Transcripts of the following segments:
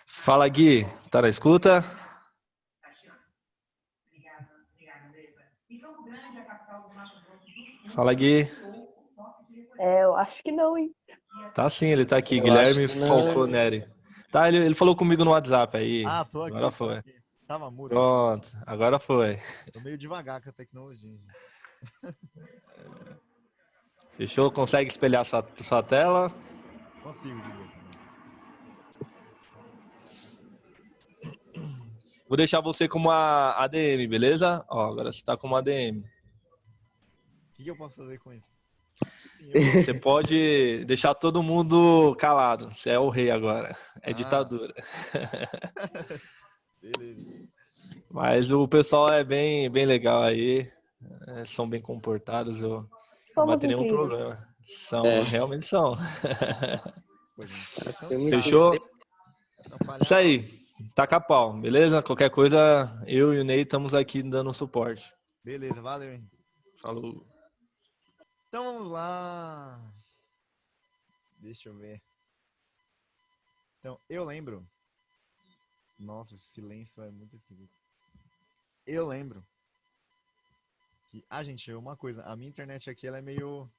Fala, Gui. Tá na escuta? Fala, Gui. Eu acho que não, hein? Tá sim, ele tá aqui. Eu Guilherme acho que não. Falconeri. Tá, ele falou comigo no WhatsApp aí. Ah, tô aqui, Agora tô foi. aqui. Tava mudo. Pronto, agora foi. Tô meio devagar com a tecnologia, gente. Fechou? Consegue espelhar sua tela? Consigo de ver também. Vou deixar você como a ADM, beleza? Ó, agora você tá como ADM. O que eu posso fazer com isso? Você pode deixar todo mundo calado. Você é o rei agora. É ditadura. Beleza. Mas o pessoal é bem, bem legal aí. São bem comportados. Eu não vai Somos ter nenhum incríveis. problema. Realmente são. Pô, gente. Assim, Fechou? Atrapalhar. Isso aí. Taca pau, beleza? Qualquer coisa, eu e o Ney estamos aqui dando suporte. Beleza, valeu, hein? Falou. Então vamos lá. Deixa eu ver. Então, eu lembro. Nossa, esse silêncio é muito esquisito. Eu lembro que. Ah, gente, uma coisa. A minha internet aqui, ela é meio.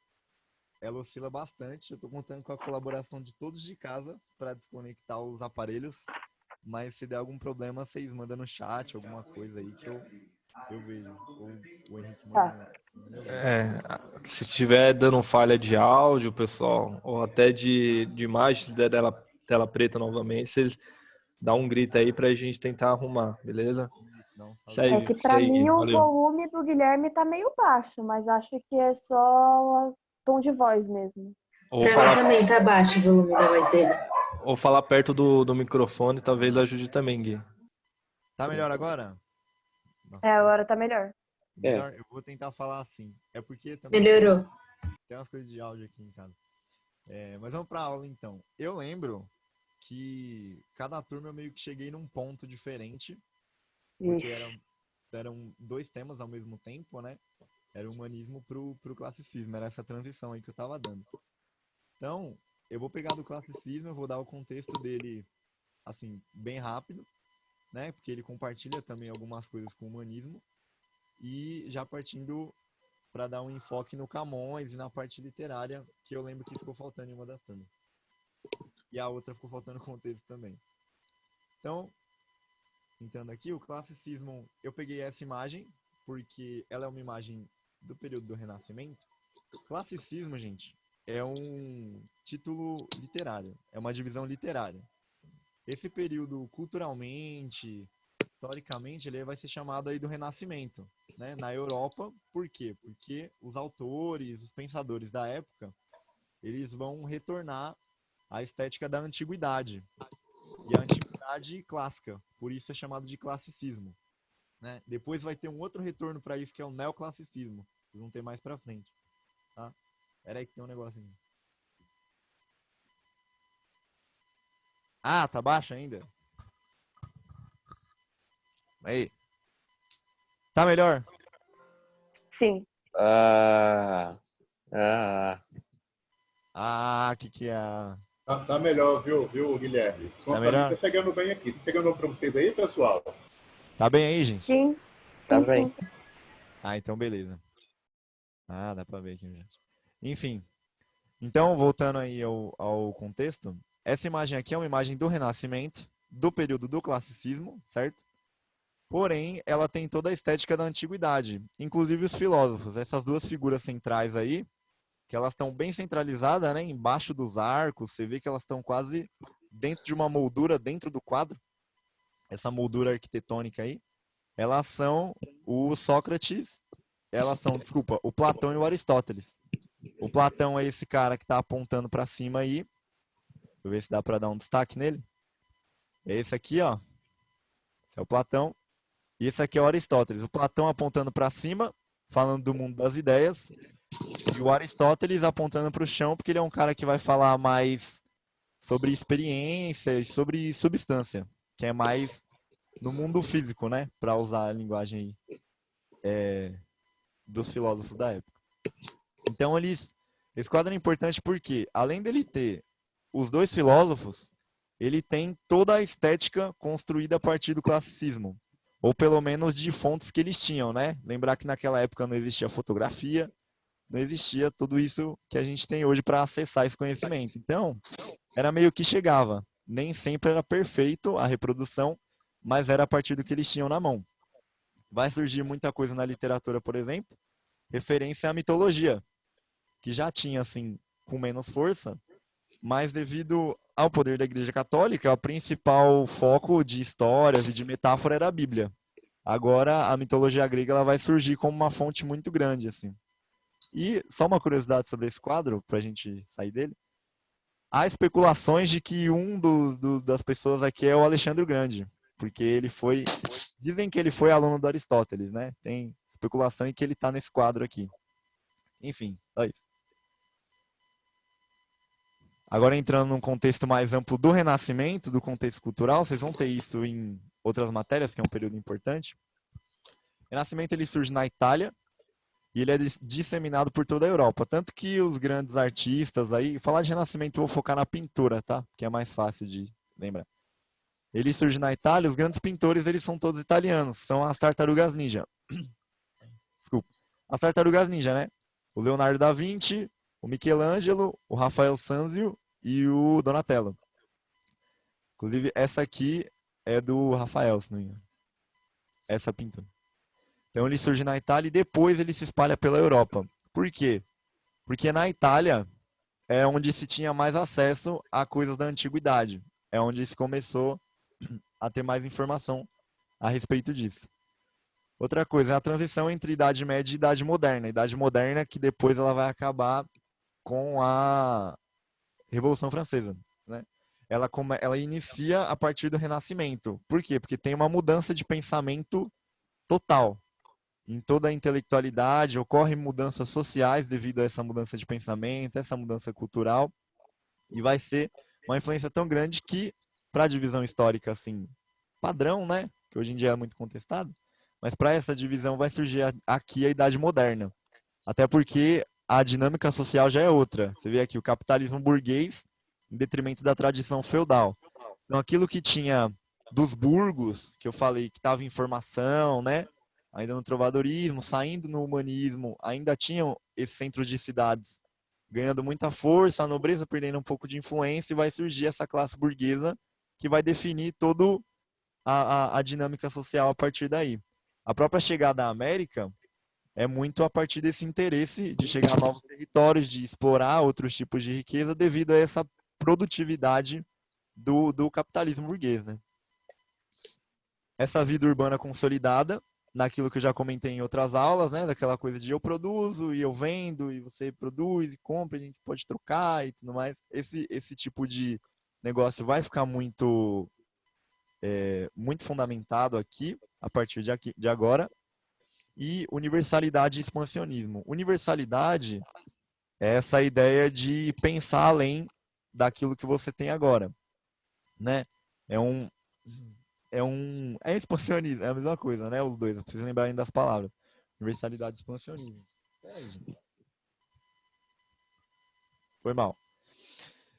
Ela oscila bastante. Eu tô contando com a colaboração de todos de casa para desconectar os aparelhos. Mas se der algum problema, vocês mandam no chat, alguma coisa aí que eu vejo. Ou o Henrique manda. Se estiver dando falha de áudio, pessoal, ou até de imagem, se der tela preta novamente, vocês dão um grito aí pra gente tentar arrumar, beleza? Não, Isso aí, É que isso pra aí, mim Gui, o valeu. volume do Guilherme tá meio baixo, mas acho que é só tom de voz mesmo. Ou Pra mim falar, também tá baixo o volume da voz dele. ou falar perto do microfone, talvez ajude também, Gui. Tá melhor agora? Nossa, Agora tá melhor. melhor? Eu vou tentar falar assim. É porque também Melhorou. tem umas coisas de áudio aqui em casa. Mas vamos pra aula então. Eu lembro que cada turma eu meio que cheguei num ponto diferente. Porque eram dois temas ao mesmo tempo, né? Era o humanismo pro classicismo. Era essa transição aí que eu tava dando. Então, eu vou pegar do classicismo, eu vou dar o contexto dele, assim, bem rápido, né? Porque ele compartilha também algumas coisas com o humanismo. E já partindo para dar um enfoque no Camões e na parte literária, que eu lembro que ficou faltando em uma das turmas. E a outra ficou faltando contexto também. Então, entrando aqui, o classicismo, eu peguei essa imagem, porque ela é uma imagem do período do Renascimento. Classicismo, gente, é um título literário, é uma divisão literária. Esse período, culturalmente, historicamente, ele vai ser chamado aí do Renascimento, né? Na Europa. Por quê? Porque os autores, os pensadores da época, eles vão retornar à estética da antiguidade. E a antiguidade clássica, por isso é chamado de classicismo, né? Depois vai ter um outro retorno para isso, que é o neoclassicismo. Vocês vão ter mais pra frente, tá? Pera aí que tem um negocinho. Ah, tá baixo ainda? Aí. Tá melhor? Sim. Que é? Tá melhor, viu, Guilherme? O som Tá pra mim melhor? tá chegando bem aqui. Tá chegando pra vocês aí, pessoal? Tá bem aí, gente? Sim. Tá Sim, bem. sim. Ah, então beleza. Ah, dá pra ver aqui, gente. Enfim. Então, voltando aí ao contexto, essa imagem aqui é uma imagem do Renascimento, do período do classicismo, certo? Porém, ela tem toda a estética da antiguidade, inclusive os filósofos. Essas duas figuras centrais aí, que elas estão bem centralizadas, né, embaixo dos arcos, você vê que elas estão quase dentro de uma moldura dentro do quadro. Essa moldura arquitetônica aí, elas são o Sócrates, desculpa, o Platão e o Aristóteles. O Platão é esse cara que está apontando para cima aí. Deixa eu ver se dá para dar um destaque nele. É esse aqui, ó. Esse é o Platão. E esse aqui é o Aristóteles. O Platão apontando para cima, falando do mundo das ideias. E o Aristóteles apontando para o chão, porque ele é um cara que vai falar mais sobre experiência e sobre substância, que é mais no mundo físico, né? Para usar a linguagem aí, dos filósofos da época. Então, esse quadro é importante porque, além dele ter os dois filósofos, ele tem toda a estética construída a partir do classicismo, ou pelo menos de fontes que eles tinham, né? Lembrar que naquela época não existia fotografia, não existia tudo isso que a gente tem hoje para acessar esse conhecimento. Então, era meio que chegava. Nem sempre era perfeito a reprodução, mas era a partir do que eles tinham na mão. Vai surgir muita coisa na literatura, por exemplo, referência à mitologia, que já tinha, assim, com menos força, mas devido ao poder da Igreja Católica, o principal foco de histórias e de metáfora era a Bíblia. Agora, a mitologia grega ela vai surgir como uma fonte muito grande, assim. E só uma curiosidade sobre esse quadro, para a gente sair dele. Há especulações de que das pessoas aqui é o Alexandre o Grande, porque ele foi... Dizem que ele foi aluno do Aristóteles, né? Tem especulação em que ele está nesse quadro aqui. Enfim, é isso. Agora entrando num contexto mais amplo do Renascimento, do contexto cultural, vocês vão ter isso em outras matérias, que é um período importante. O Renascimento ele surge na Itália e ele é disseminado por toda a Europa. Tanto que os grandes artistas aí, falar de Renascimento eu vou focar na pintura, tá? Que é mais fácil de lembrar. Ele surge na Itália, os grandes pintores eles são todos italianos, são as tartarugas ninja. Desculpa. As tartarugas ninja, né? O Leonardo da Vinci, o Michelangelo, o Rafael Sanzio e o Donatello. Inclusive, essa aqui é do Rafael, se não me engano. Essa pintura. Então, ele surge na Itália e depois ele se espalha pela Europa. Por quê? Porque na Itália é onde se tinha mais acesso a coisas da antiguidade. É onde se começou a ter mais informação a respeito disso. Outra coisa é a transição entre Idade Média e Idade Moderna. Idade Moderna que depois ela vai acabar com a Revolução Francesa, né? Ela inicia a partir do Renascimento. Por quê? Porque tem uma mudança de pensamento total. Em toda a intelectualidade, ocorrem mudanças sociais devido a essa mudança de pensamento, essa mudança cultural, e vai ser uma influência tão grande que, para a divisão histórica, assim, padrão, né? Que hoje em dia é muito contestado, mas para essa divisão vai surgir aqui a Idade Moderna. Até porque a dinâmica social já é outra. Você vê aqui o capitalismo burguês em detrimento da tradição feudal. Então, aquilo que tinha dos burgos, que eu falei, que estava em formação, né? Ainda no trovadorismo, saindo no humanismo, ainda tinham esse centro de cidades ganhando muita força, a nobreza perdendo um pouco de influência e vai surgir essa classe burguesa que vai definir toda a dinâmica social a partir daí. A própria chegada à América é muito a partir desse interesse de chegar a novos territórios, de explorar outros tipos de riqueza devido a essa produtividade do capitalismo burguês, né? Essa vida urbana consolidada, naquilo que eu já comentei em outras aulas, né? Daquela coisa de eu produzo e eu vendo, e você produz e compra, a gente pode trocar e tudo mais. Esse tipo de negócio vai ficar muito fundamentado aqui, a partir de agora. E universalidade e expansionismo. Universalidade é essa ideia de pensar além daquilo que você tem agora, né? É expansionismo, é a mesma coisa, né? Os dois, eu preciso lembrar ainda das palavras. Universalidade e expansionismo. Foi mal.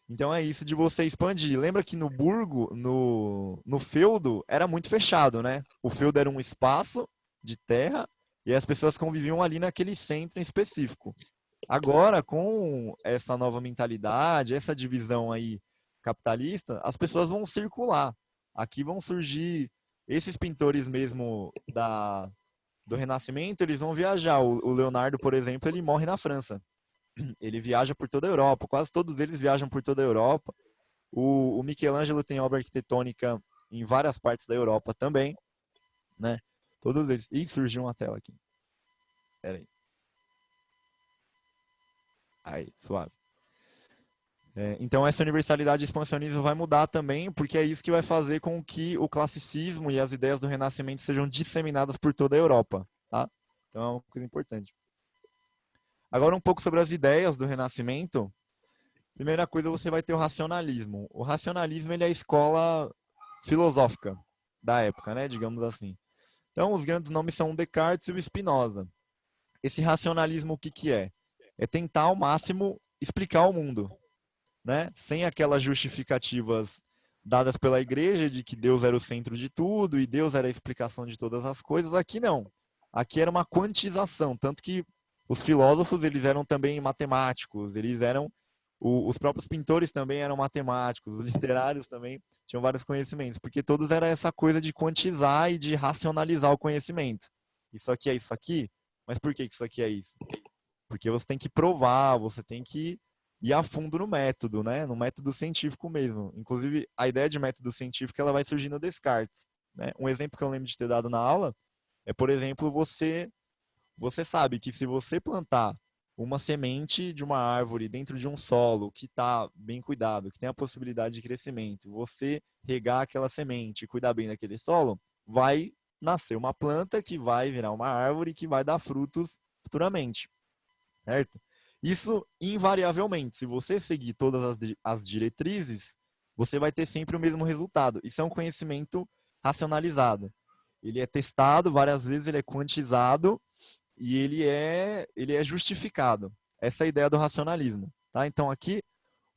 Então é isso de você expandir. Lembra que no burgo, no feudo, era muito fechado, né? O feudo era um espaço de terra e as pessoas conviviam ali naquele centro em específico. Agora, com essa nova mentalidade, essa divisão aí capitalista, as pessoas vão circular. Aqui vão surgir esses pintores mesmo do Renascimento, eles vão viajar. O Leonardo, por exemplo, ele morre na França. Ele viaja por toda a Europa, quase todos eles viajam por toda a Europa. O Michelangelo tem obra arquitetônica em várias partes da Europa também, né? Todos eles. Ih, surgiu uma tela aqui. Pera aí. Aí, suave. Então essa universalidade e expansionismo vai mudar também, porque é isso que vai fazer com que o classicismo e as ideias do Renascimento sejam disseminadas por toda a Europa, tá? Então é uma coisa importante. Agora um pouco sobre as ideias do Renascimento. Primeira coisa, você vai ter o racionalismo. O racionalismo ele é a escola filosófica da época, né? Digamos assim. Então os grandes nomes são o Descartes e o Spinoza. Esse racionalismo o que é? É tentar ao máximo explicar o mundo. né? Sem aquelas justificativas dadas pela igreja de que Deus era o centro de tudo e Deus era a explicação de todas as coisas. Aqui não. Aqui era uma quantização, tanto que os filósofos, eles eram também matemáticos, eles eram os próprios pintores também eram matemáticos, os literários também tinham vários conhecimentos, porque todos era essa coisa de quantizar e de racionalizar o conhecimento. Isso aqui é isso aqui, mas por que isso aqui é isso? Porque você tem que provar, você tem que ir a fundo no método, né? No método científico mesmo. Inclusive, a ideia de método científico ela vai surgir no Descartes, né? Um exemplo que eu lembro de ter dado na aula é, por exemplo, você sabe que se você plantar uma semente de uma árvore dentro de um solo que está bem cuidado, que tem a possibilidade de crescimento, você regar aquela semente e cuidar bem daquele solo, vai nascer uma planta que vai virar uma árvore que vai dar frutos futuramente, certo? Isso invariavelmente, se você seguir todas as diretrizes, você vai ter sempre o mesmo resultado. Isso é um conhecimento racionalizado. Ele é testado várias vezes, ele é quantizado e ele é justificado. Essa é a ideia do racionalismo. Tá? Então aqui,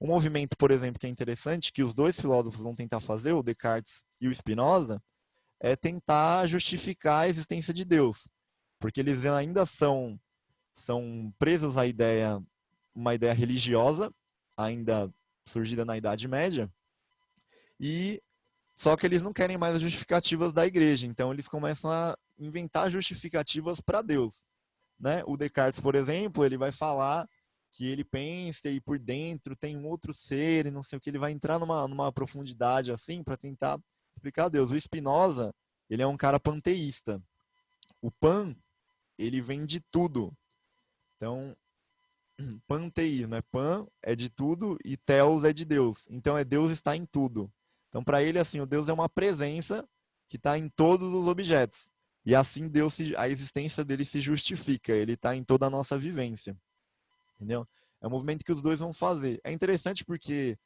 um movimento, por exemplo, que é interessante, que os dois filósofos vão tentar fazer, o Descartes e o Spinoza, é tentar justificar a existência de Deus. Porque eles ainda são presos à ideia, uma ideia religiosa, ainda surgida na Idade Média, e só que eles não querem mais as justificativas da igreja, então eles começam a inventar justificativas para Deus. Né? O Descartes, por exemplo, ele vai falar que ele pensa e por dentro tem um outro ser e não sei o que, ele vai entrar numa profundidade assim para tentar explicar Deus. O Spinoza, ele é um cara panteísta. O pan, ele vem de tudo. Então, panteísmo é pan, é de tudo, e theos é de Deus. Então, Deus está em tudo. Então, para ele, assim, o Deus é uma presença que está em todos os objetos. E assim a existência dele se justifica, ele está em toda a nossa vivência. Entendeu? É um movimento que os dois vão fazer. É interessante porque,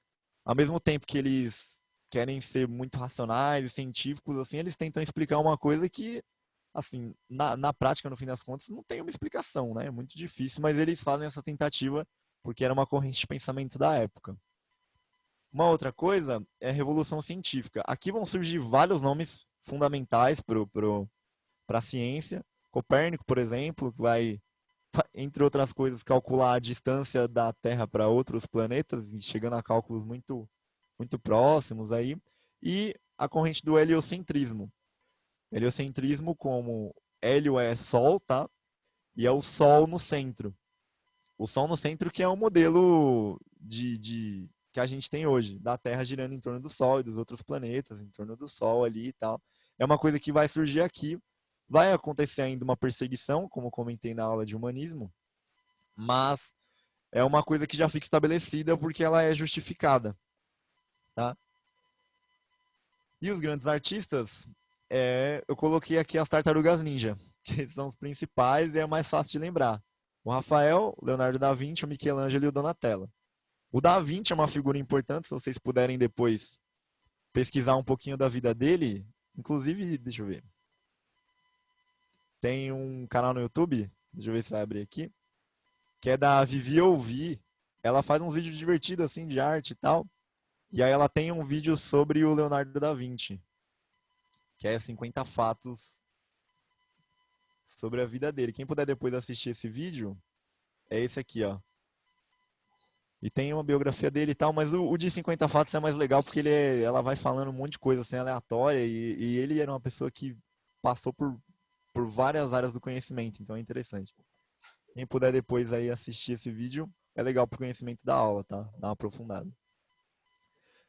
ao mesmo tempo que eles querem ser muito racionais e científicos, assim, eles tentam explicar uma coisa que, assim, na prática, no fim das contas, não tem uma explicação, né? É muito difícil, mas eles fazem essa tentativa porque era uma corrente de pensamento da época. Uma outra coisa é a revolução científica. Aqui vão surgir vários nomes fundamentais para a ciência. Copérnico, por exemplo, que vai, entre outras coisas, calcular a distância da Terra para outros planetas, chegando a cálculos muito, muito próximos aí. E a corrente do heliocentrismo. Heliocentrismo como hélio é Sol, tá? E é o Sol no centro. O Sol no centro que é o modelo que a gente tem hoje, da Terra girando em torno do Sol e dos outros planetas em torno do Sol ali e tal. É uma coisa que vai surgir aqui. Vai acontecer ainda uma perseguição, como comentei na aula de humanismo, mas é uma coisa que já fica estabelecida porque ela é justificada. Tá? E os grandes artistas, eu coloquei aqui as tartarugas ninja, que são os principais e é mais fácil de lembrar. O Rafael, o Leonardo da Vinci, o Michelangelo e o Donatello. O da Vinci é uma figura importante, se vocês puderem depois pesquisar um pouquinho da vida dele. Inclusive, deixa eu ver. Tem um canal no YouTube, deixa eu ver se vai abrir aqui, que é da Vivi Ouvi. Ela faz uns vídeos divertidos assim de arte e tal. E aí ela tem um vídeo sobre o Leonardo da Vinci, que é 50 fatos sobre a vida dele. Quem puder depois assistir esse vídeo, é esse aqui, ó. E tem uma biografia dele e tal, mas o de 50 fatos é mais legal porque ela vai falando um monte de coisa assim aleatória e ele era uma pessoa que passou por várias áreas do conhecimento, então é interessante. Quem puder depois aí assistir esse vídeo, é legal pro conhecimento da aula, tá? Dá uma aprofundada.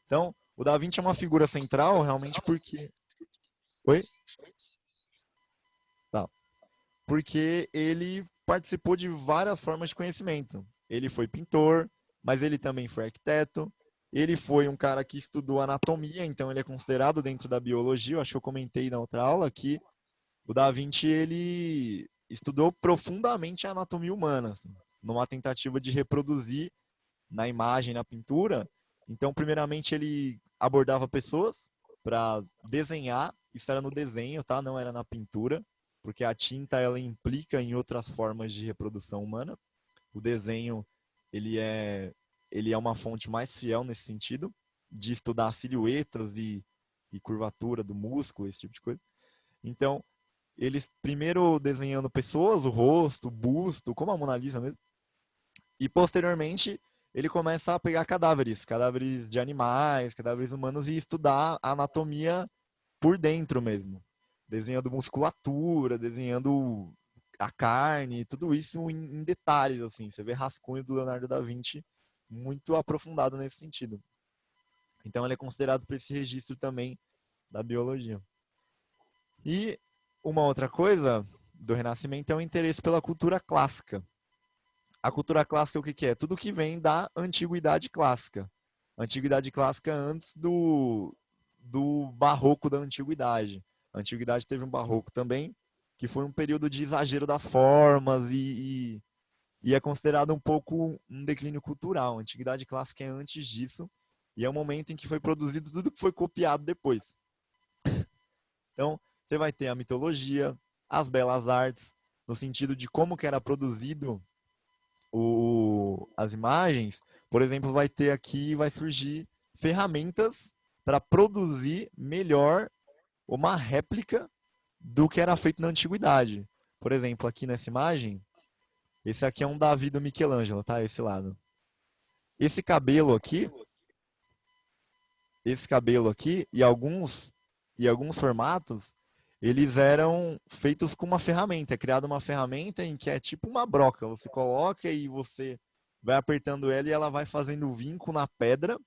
Então, o Da Vinci é uma figura central realmente porque... Oi? Tá. Porque ele participou de várias formas de conhecimento. Ele foi pintor, mas ele também foi arquiteto. Ele foi um cara que estudou anatomia, então ele é considerado dentro da biologia. Eu acho que eu comentei na outra aula que o Da Vinci ele estudou profundamente a anatomia humana, assim, numa tentativa de reproduzir na imagem, na pintura. Então, primeiramente, ele abordava pessoas para desenhar. Isso era no desenho, tá? Não era na pintura, porque a tinta ela implica em outras formas de reprodução humana. O desenho ele ele é uma fonte mais fiel nesse sentido, de estudar silhuetas e curvatura do músculo, esse tipo de coisa. Então, eles primeiro desenhando pessoas, o rosto, o busto, como a Mona Lisa mesmo, e posteriormente ele começa a pegar cadáveres de animais, cadáveres humanos e estudar a anatomia por dentro mesmo, desenhando musculatura, desenhando a carne, tudo isso em detalhes, assim. Você vê rascunho do Leonardo da Vinci muito aprofundado nesse sentido. Então ele é considerado para esse registro também da biologia. E uma outra coisa do Renascimento é o interesse pela cultura clássica. A cultura clássica o que que é? Tudo que vem da Antiguidade Clássica. Antiguidade Clássica antes do Barroco da Antiguidade. A Antiguidade teve um Barroco também, que foi um período de exagero das formas e é considerado um pouco um declínio cultural. A Antiguidade Clássica é antes disso e é o momento em que foi produzido tudo que foi copiado depois. Então, você vai ter a mitologia, as belas artes, no sentido de como que era produzido as imagens. Por exemplo, vai ter aqui, vai surgir ferramentas para produzir melhor uma réplica do que era feito na antiguidade. Por exemplo, aqui nessa imagem, esse aqui é um Davi do Michelangelo, tá? Esse lado. Esse cabelo aqui e alguns formatos, eles eram feitos com uma ferramenta. É criada uma ferramenta em que é tipo uma broca. Você coloca e você vai apertando ela e ela vai fazendo vinco na pedra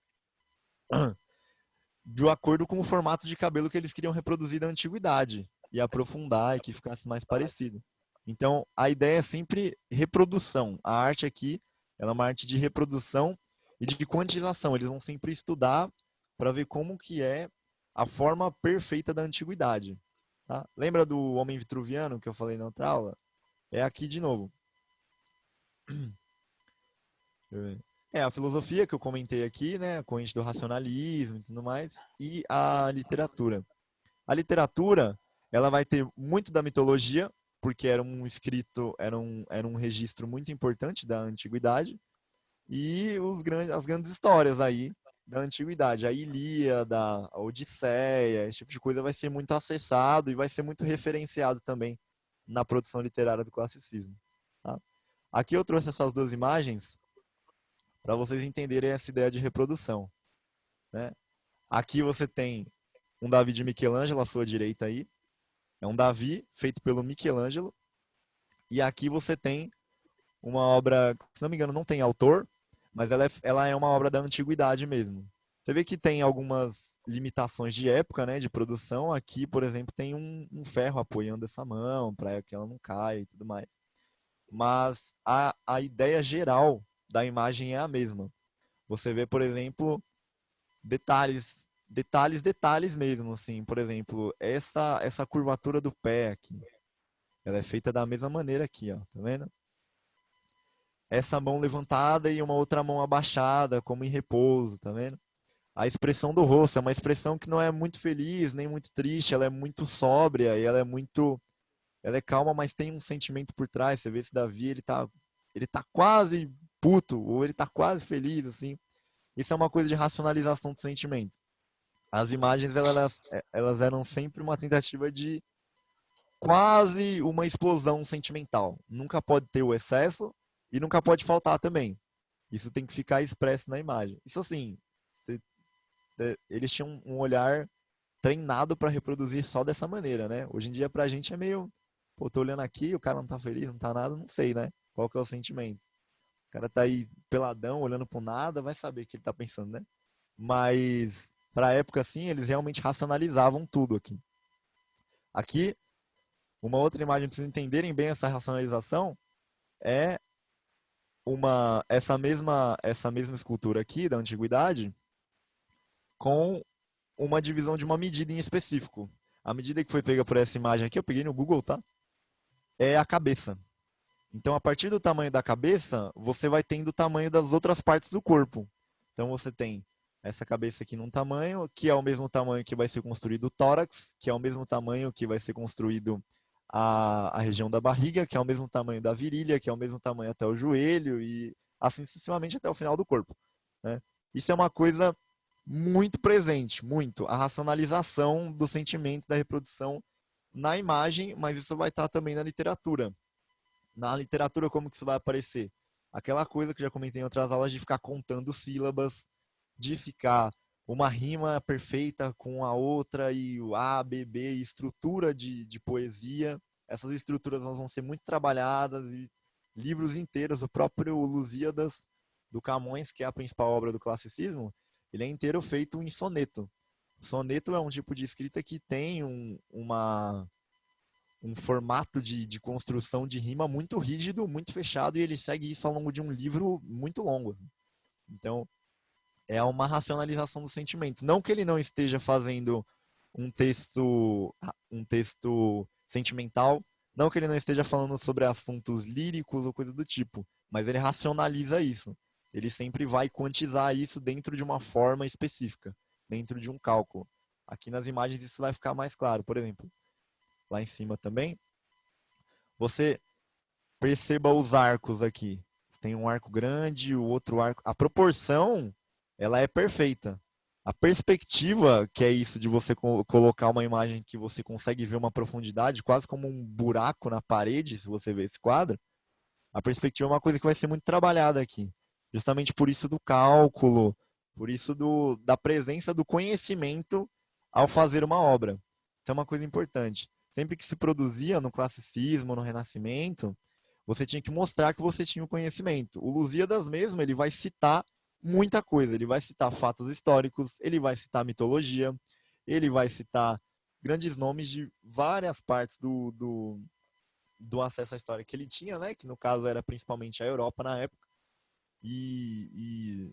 de acordo com o formato de cabelo que eles queriam reproduzir da antiguidade e aprofundar e que ficasse mais parecido. Então, a ideia é sempre reprodução. A arte aqui, ela é uma arte de reprodução e de quantização. Eles vão sempre estudar para ver como que é a forma perfeita da antiguidade. Tá? Lembra do homem vitruviano que eu falei na outra aula? É aqui de novo. É a filosofia que eu comentei aqui, né? A corrente do racionalismo e tudo mais, e a literatura. A literatura, ela vai ter muito da mitologia, porque era um escrito, era um registro muito importante da antiguidade, e as grandes histórias aí da antiguidade. A Ilíada, a Odisseia, esse tipo de coisa vai ser muito acessado e vai ser muito referenciado também na produção literária do classicismo. Tá? Aqui eu trouxe essas duas imagens para vocês entenderem essa ideia de reprodução. Né? Aqui você tem um Davi de Michelangelo à sua direita aí. É um Davi feito pelo Michelangelo. E aqui você tem uma obra, se não me engano, não tem autor, mas ela é uma obra da antiguidade mesmo. Você vê que tem algumas limitações de época, né, de produção. Aqui, por exemplo, tem um ferro apoiando essa mão para que ela não caia e tudo mais. Mas a ideia geral da imagem é a mesma. Você vê, por exemplo, detalhes mesmo, assim. Por exemplo, essa curvatura do pé aqui. Ela é feita da mesma maneira aqui, ó. Tá vendo? Essa mão levantada e uma outra mão abaixada, como em repouso, tá vendo? A expressão do rosto é uma expressão que não é muito feliz, nem muito triste, ela é muito sóbria e ela é calma, mas tem um sentimento por trás. Você vê esse Davi, ele tá quase puto, ou ele tá quase feliz, assim. Isso é uma coisa de racionalização do sentimento. As imagens, elas eram sempre uma tentativa de quase uma explosão sentimental. Nunca pode ter o excesso e nunca pode faltar também. Isso tem que ficar expresso na imagem. Isso assim, eles tinham um olhar treinado para reproduzir só dessa maneira, né? Hoje em dia pra gente é meio, pô, tô olhando aqui, o cara não tá feliz, não tá nada, não sei, né? Qual que é o sentimento? O cara tá aí peladão, olhando pro nada, vai saber o que ele tá pensando, né? Mas pra época assim, eles realmente racionalizavam tudo aqui. Aqui, uma outra imagem para vocês entenderem bem essa racionalização é essa mesma escultura aqui da antiguidade com uma divisão de uma medida em específico. A medida que foi pega por essa imagem aqui, eu peguei no Google, tá? É a cabeça. Então, a partir do tamanho da cabeça, você vai tendo o tamanho das outras partes do corpo. Então, você tem essa cabeça aqui num tamanho, que é o mesmo tamanho que vai ser construído o tórax, que é o mesmo tamanho que vai ser construído a região da barriga, que é o mesmo tamanho da virilha, que é o mesmo tamanho até o joelho, e assim sucessivamente até o final do corpo. né? Isso é uma coisa muito presente, muito. A racionalização do sentimento da reprodução na imagem, mas isso vai estar também na literatura. Na literatura, como que isso vai aparecer? Aquela coisa que eu já comentei em outras aulas de ficar contando sílabas, de ficar uma rima perfeita com a outra e o A, B, B, e estrutura de poesia. Essas estruturas vão ser muito trabalhadas e livros inteiros, o próprio Lusíadas do Camões, que é a principal obra do classicismo, ele é inteiro feito em soneto. Soneto é um tipo de escrita que tem um formato de construção de rima muito rígido, muito fechado, e ele segue isso ao longo de um livro muito longo. Então, é uma racionalização do sentimento. Não que ele não esteja fazendo um texto sentimental, não que ele não esteja falando sobre assuntos líricos ou coisa do tipo, mas ele racionaliza isso. Ele sempre vai quantizar isso dentro de uma forma específica, dentro de um cálculo. Aqui nas imagens isso vai ficar mais claro. Por exemplo, lá em cima também, você perceba os arcos aqui. Tem um arco grande, o outro arco. A proporção, ela é perfeita. A perspectiva, que é isso de você colocar uma imagem que você consegue ver uma profundidade, quase como um buraco na parede, se você ver esse quadro, a perspectiva é uma coisa que vai ser muito trabalhada aqui. Justamente por isso do cálculo, por isso da presença do conhecimento ao fazer uma obra. Isso é uma coisa importante. Sempre que se produzia no classicismo, no Renascimento, você tinha que mostrar que você tinha o conhecimento. O Lusíadas mesmo, ele vai citar muita coisa. Ele vai citar fatos históricos, ele vai citar mitologia, ele vai citar grandes nomes de várias partes do acesso à história que ele tinha, né? Que no caso era principalmente a Europa na época, e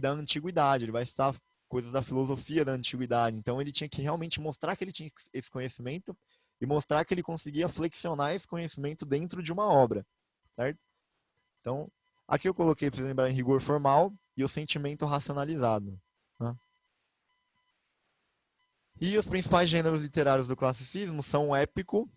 da antiguidade. Ele vai citar coisas da filosofia da antiguidade. Então ele tinha que realmente mostrar que ele tinha esse conhecimento e mostrar que ele conseguia flexionar esse conhecimento dentro de uma obra, certo? Então, aqui eu coloquei para vocês lembrarem rigor formal e o sentimento racionalizado. Né? E os principais gêneros literários do classicismo são o épico,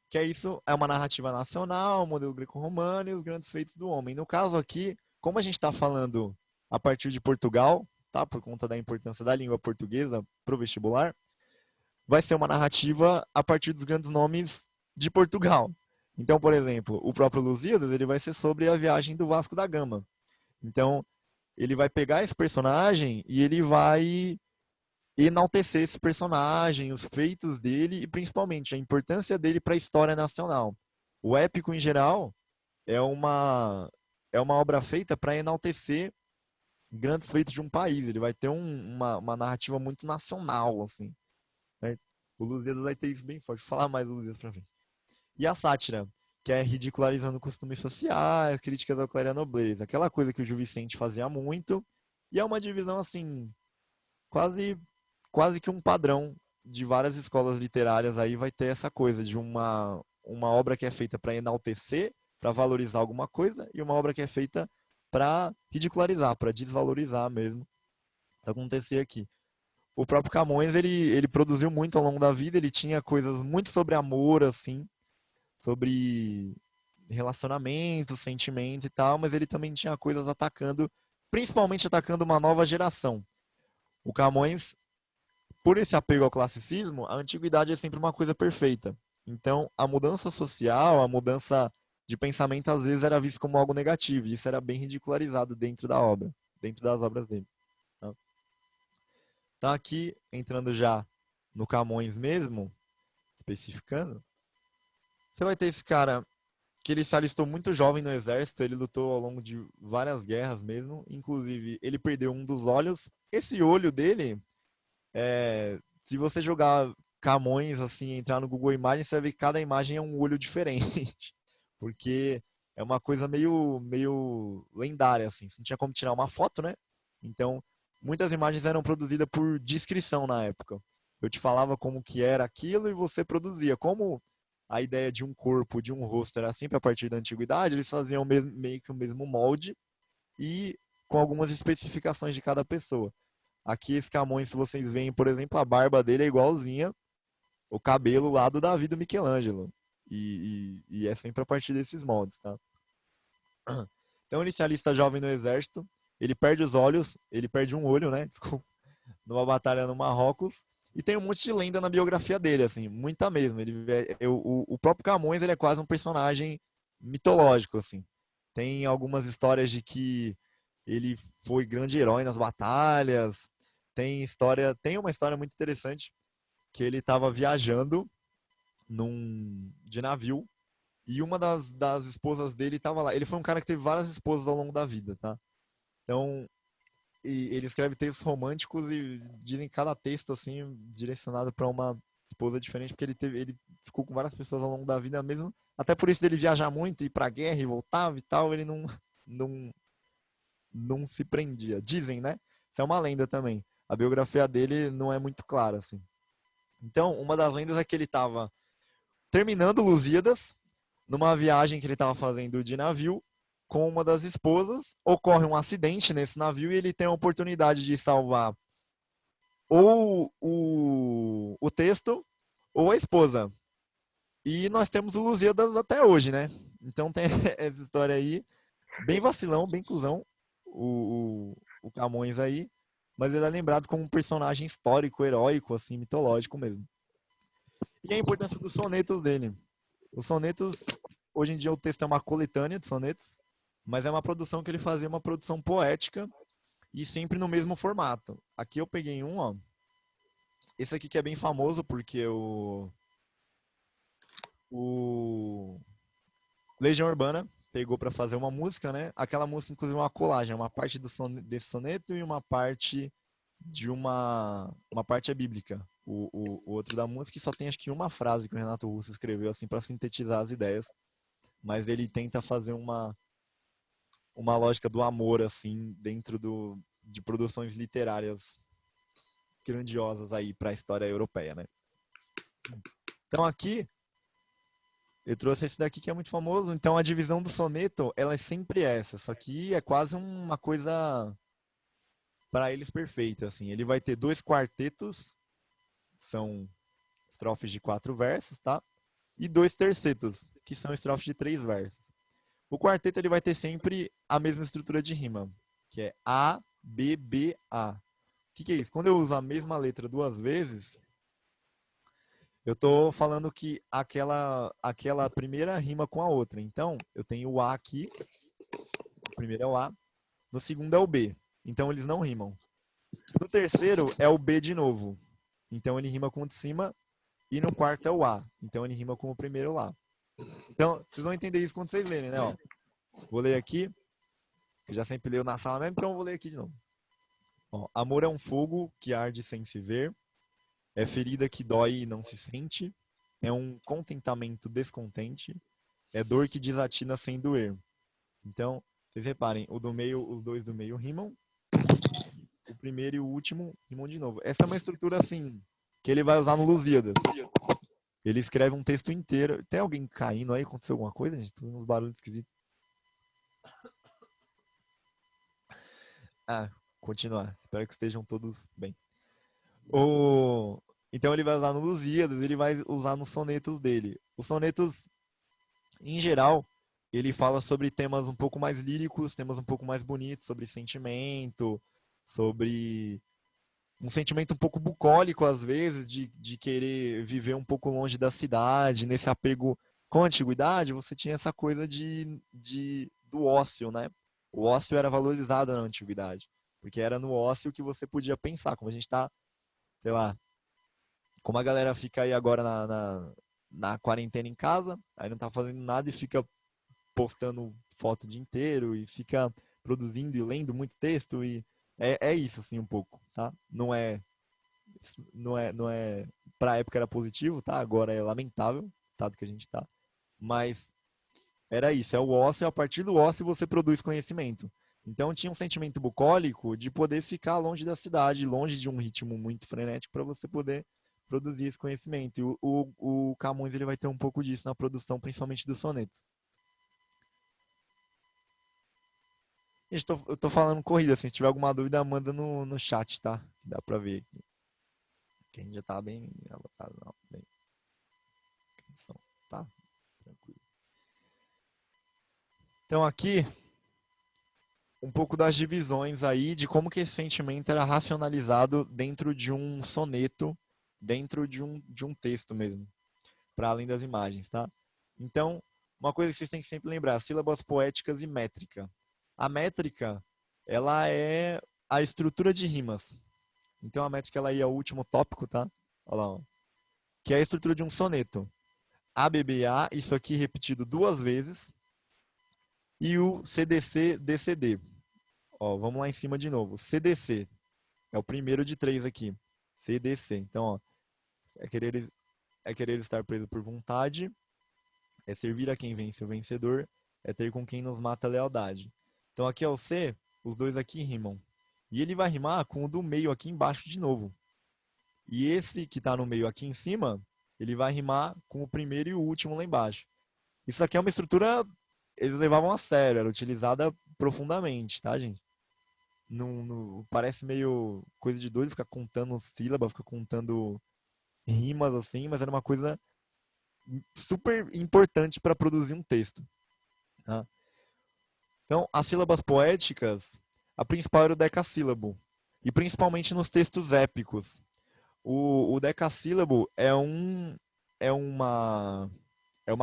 que é isso, é uma narrativa nacional, o modelo greco-romano e os grandes feitos do homem. No caso aqui, como a gente está falando a partir de Portugal, tá, por conta da importância da língua portuguesa para o vestibular, vai ser uma narrativa a partir dos grandes nomes de Portugal. Então, por exemplo, o próprio Lusíadas, ele vai ser sobre a viagem do Vasco da Gama. Então, ele vai pegar esse personagem e ele vai enaltecer esse personagem, os feitos dele e principalmente a importância dele para a história nacional. O épico, em geral, é uma obra feita para enaltecer grandes feitos de um país. Ele vai ter uma narrativa muito nacional, assim. Certo? O Lusíadas vai ter isso bem forte. Vou falar mais do Lusíadas pra frente. E a sátira, que é ridicularizando costumes sociais, críticas ao clero e à nobreza. Aquela coisa que o Gil Vicente fazia muito. E é uma divisão, assim, quase que um padrão de várias escolas literárias aí vai ter essa coisa de uma obra que é feita para enaltecer, para valorizar alguma coisa, e uma obra que é feita para ridicularizar, para desvalorizar mesmo. Isso acontecia aqui. O próprio Camões, ele produziu muito ao longo da vida, ele tinha coisas muito sobre amor, assim, sobre relacionamento, sentimento e tal, mas ele também tinha coisas principalmente atacando uma nova geração. O Camões, por esse apego ao classicismo, a antiguidade é sempre uma coisa perfeita. Então, a mudança social, a mudança de pensamento, às vezes era visto como algo negativo, e isso era bem ridicularizado dentro da obra, dentro das obras dele. Tá? Então, aqui, entrando já no Camões mesmo, especificando, você vai ter esse cara que ele se alistou muito jovem no exército, ele lutou ao longo de várias guerras mesmo, inclusive ele perdeu um dos olhos. Esse olho dele, se você jogar Camões, assim, entrar no Google Imagens, você vai ver que cada imagem é um olho diferente, porque é uma coisa meio lendária, assim, você não tinha como tirar uma foto, né? Então, muitas imagens eram produzidas por descrição na época. Eu te falava como que era aquilo e você produzia. Como a ideia de um corpo, de um rosto era sempre a partir da antiguidade, eles faziam meio que o mesmo molde e com algumas especificações de cada pessoa. Aqui esse Camões, se vocês veem, por exemplo, a barba dele é igualzinha o cabelo lá do Davi do Michelangelo. E é sempre a partir desses moldes, tá? Então ele se alista jovem no exército, ele perde os olhos, ele perde um olho, né? Desculpa, numa batalha no Marrocos. E tem um monte de lenda na biografia dele, assim, muita mesmo. O próprio Camões, ele é quase um personagem mitológico, assim. Tem algumas histórias de que ele foi grande herói nas batalhas. Tem uma história muito interessante que ele estava viajando de navio e uma das esposas dele estava lá. Ele foi um cara que teve várias esposas ao longo da vida, tá? Então, ele escreve textos românticos e dizem cada texto assim direcionado para uma esposa diferente, porque ele ficou com várias pessoas ao longo da vida mesmo. Até por isso dele viajar muito, ir pra guerra e voltava e tal, ele não, não se prendia. Dizem, né? Isso é uma lenda também. A biografia dele não é muito clara, assim. Então, uma das lendas é que ele estava terminando Lusíadas, numa viagem que ele estava fazendo de navio, com uma das esposas, ocorre um acidente nesse navio e ele tem a oportunidade de salvar ou o texto ou a esposa. E nós temos o Lusíadas até hoje, né? Então tem essa história aí, bem vacilão, bem cuzão, o Camões aí, mas ele é lembrado como um personagem histórico, heróico, assim, mitológico mesmo. E a importância dos sonetos dele. Os sonetos, hoje em dia o texto é uma coletânea de sonetos, mas é uma produção que ele fazia, uma produção poética e sempre no mesmo formato. Aqui eu peguei um, ó. Esse aqui que é bem famoso porque o Legião Urbana pegou para fazer uma música, né? Aquela música, inclusive, é uma colagem, uma parte desse soneto e uma parte de uma parte é bíblica. O outro da música só tem acho que uma frase que o Renato Russo escreveu assim para sintetizar as ideias, mas ele tenta fazer uma lógica do amor assim dentro de produções literárias grandiosas aí para a história europeia, né? Então aqui eu trouxe esse daqui que é muito famoso. Então a divisão do soneto, ela é sempre essa. Só que é quase uma coisa para eles perfeita, assim. Ele vai ter 2 quartetos, são estrofes de 4 versos, tá? E 2 tercetos, que são estrofes de 3 versos. O quarteto ele vai ter sempre a mesma estrutura de rima, que é A, B, B, A. O que é isso? Quando eu uso a mesma letra 2 vezes, eu estou falando que aquela primeira rima com a outra. Então, eu tenho o A aqui, o primeiro é o A, no segundo é o B. Então, eles não rimam. No terceiro é o B de novo. Então, ele rima com o de cima. E no quarto é o A. Então, ele rima com o primeiro lá. Então, vocês vão entender isso quando vocês lerem, né? Ó, vou ler aqui. Eu já sempre leio na sala mesmo, então eu vou ler aqui de novo. Ó, amor é um fogo que arde sem se ver. É ferida que dói e não se sente. É um contentamento descontente. É dor que desatina sem doer. Então, vocês reparem, os 2 do meio rimam. O primeiro e o último rimam de novo. Essa é uma estrutura assim, que ele vai usar no Lusíadas. Ele escreve um texto inteiro. Tem alguém caindo aí? Aconteceu alguma coisa, gente? Tô vendo uns barulhos esquisitos. Ah, continuar. Espero que estejam todos bem. Então ele vai usar no Lusíadas, ele vai usar nos sonetos dele. Os sonetos, em geral, ele fala sobre temas um pouco mais líricos, temas um pouco mais bonitos, sobre sentimento, sobre um sentimento um pouco bucólico, às vezes, de querer viver um pouco longe da cidade, nesse apego com a antiguidade, você tinha essa coisa do ócio, né? O ócio era valorizado na antiguidade, porque era no ócio que você podia pensar, como a gente está, sei lá, como a galera fica aí agora na quarentena em casa, aí não tá fazendo nada e fica postando foto o dia inteiro e fica produzindo e lendo muito texto e é isso assim um pouco, tá? Não é pra época era positivo, tá? Agora é lamentável o estado que a gente tá. Mas era isso, é o ócio, a partir do ócio você produz conhecimento. Então tinha um sentimento bucólico de poder ficar longe da cidade, longe de um ritmo muito frenético para você poder produzir esse conhecimento. E o Camões ele vai ter um pouco disso na produção, principalmente dos sonetos. Gente, eu tô falando corrida, assim, se tiver alguma dúvida, manda no chat, tá? Que dá pra ver. Que a gente já tá bem avançado, não. Bem. Tá? Tranquilo. Então aqui, um pouco das divisões aí de como que esse sentimento era racionalizado dentro de um soneto, dentro de um texto mesmo, para além das imagens, tá? Então, uma coisa que vocês têm que sempre lembrar, sílabas poéticas e métrica. A métrica, ela é a estrutura de rimas. Então, a métrica, ela aí é o último tópico, tá? Olha lá, ó. Que é a estrutura de um soneto. A, B, B, A, isso aqui repetido 2 vezes. E o CDC, DCD. Ó, vamos lá em cima de novo. CDC é o primeiro de 3 aqui. CDC. Então, ó, é querer estar preso por vontade, é servir a quem vence o vencedor, é ter com quem nos mata a lealdade. Então, aqui é o C, os dois aqui rimam. E ele vai rimar com o do meio aqui embaixo de novo. E esse que está no meio aqui em cima, ele vai rimar com o primeiro e o último lá embaixo. Isso aqui é uma estrutura, eles levavam a sério, era utilizada profundamente, tá, gente? Não, parece meio coisa de doido ficar contando sílabas, ficar contando rimas assim, mas era uma coisa super importante para produzir um texto. Tá? Então, as sílabas poéticas, a principal era o decassílabo, e principalmente nos textos épicos. O decassílabo é uma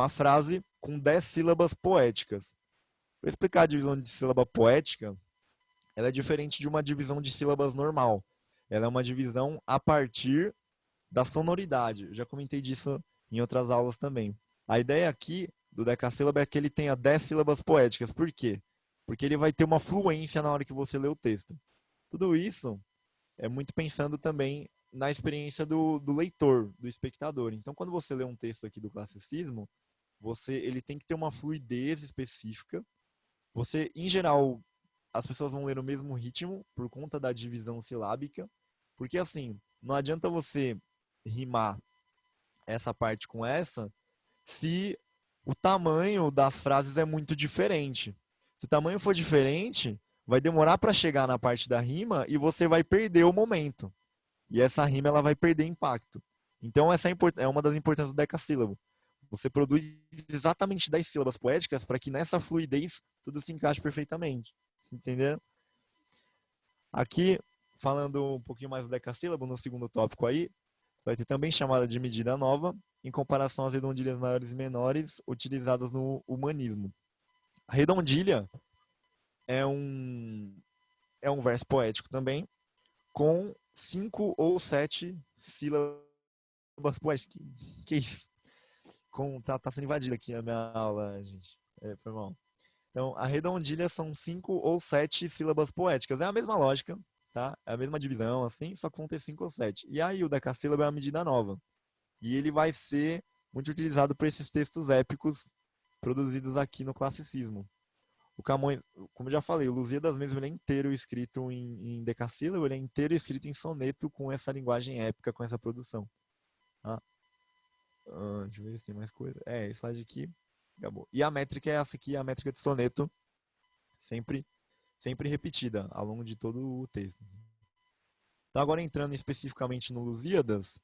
frase com 10 sílabas poéticas. Para explicar a divisão de sílaba poética, ela é diferente de uma divisão de sílabas normal. Ela é uma divisão a partir da sonoridade. Eu já comentei disso em outras aulas também. A ideia aqui do decassílabo é que ele tenha 10 sílabas poéticas. Por quê? Porque ele vai ter uma fluência na hora que você lê o texto. Tudo isso é muito pensando também na experiência do leitor, do espectador. Então, quando você lê um texto aqui do classicismo, ele tem que ter uma fluidez específica. Você, em geral, as pessoas vão ler no mesmo ritmo por conta da divisão silábica, porque assim, não adianta você rimar essa parte com essa se o tamanho das frases é muito diferente. Se o tamanho for diferente, vai demorar para chegar na parte da rima e você vai perder o momento. E essa rima ela vai perder impacto. Então essa é uma das importâncias do decassílabo. Você produz exatamente 10 sílabas poéticas para que nessa fluidez tudo se encaixe perfeitamente. Entendeu? Aqui, falando um pouquinho mais do decassílabo, no segundo tópico aí, vai ter também chamada de medida nova, em comparação às redondilhas maiores e menores utilizadas no humanismo. A redondilha é um verso poético também, com 5 ou 7 sílabas poéticas. Que isso? Tá sendo invadida aqui a minha aula, gente. Foi mal. Então, a redondilha são 5 ou 7 sílabas poéticas. É a mesma lógica, tá? É a mesma divisão, assim, só que vão ter 5 ou 7. E aí o decassílabo é a medida nova. E ele vai ser muito utilizado para esses textos épicos produzidos aqui no classicismo. O Camões, como eu já falei, o Lusíadas mesmo ele é inteiro escrito em decassílabo, ele é inteiro escrito em soneto com essa linguagem épica, com essa produção. Tá? Deixa eu ver se tem mais coisa. Esse slide aqui. Acabou. E a métrica é essa aqui, a métrica de soneto, sempre repetida ao longo de todo o texto. Então, agora entrando especificamente no Lusíadas,